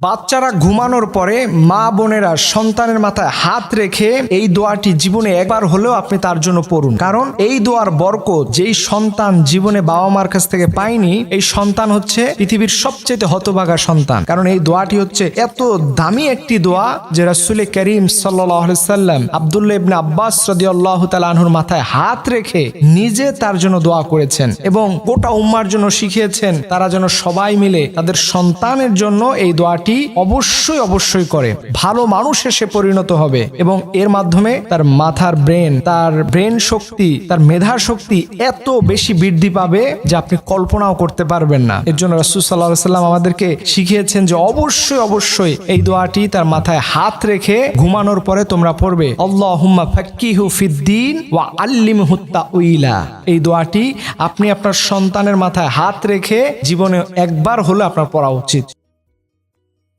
বাচ্চারা ঘুমানোর পরে মা বোনেরা সন্তানের মাথায় হাত রেখে এই দোয়াটি জীবনে একবার হলেও আপনি তার জন্য পড়ুন। কারণ এই দোয়ার বরকত যেই সন্তান জীবনে বাবা মার কাছ থেকে পায়নি, এই সন্তান হচ্ছে পৃথিবীর সবচেয়ে হতভাগা সন্তান। কারণ এই দোয়াটি হচ্ছে এত দামি একটি দোয়া যে রাসূল করিম সাল্লাল্লাহু আলাইহি সাল্লাম আব্দুল্লাহ ইবনে আব্বাস রাদিয়াল্লাহু তাআলা আনহুর মাথায় হাত রেখে নিজে তার জন্য দোয়া করেছেন এবং গোটা উম্মার জন্য শিখিয়েছেন তারা যেন সবাই মিলে তাদের সন্তানের জন্য এই দোয়াটি অবশ্যই করে। ভালো মানুষে সে পরিণত হবে এবং এর মাধ্যমে তার মাথার তার ব্রেন শক্তি, তার মেধা শক্তি এত বেশি বৃদ্ধি পাবে যে আপনি কল্পনাও করতে পারবেন না। এর জন্য রাসূল সাল্লাল্লাহু আলাইহি সাল্লাম আমাদেরকে শিখিয়েছেন যে অবশ্যই এই দোয়াটি তার মাথায় হাত রেখে ঘুমানোর পরে তোমরা পড়বে, আল্লাহুম্মা ফাক্কিহু ফিদ্দীন ওয়া আল্লিমহু তাউইলা। এই দোয়াটি আপনি আপনার সন্তানের মাথায় হাত রেখে জীবনে একবার হলে আপনার পড়া উচিত।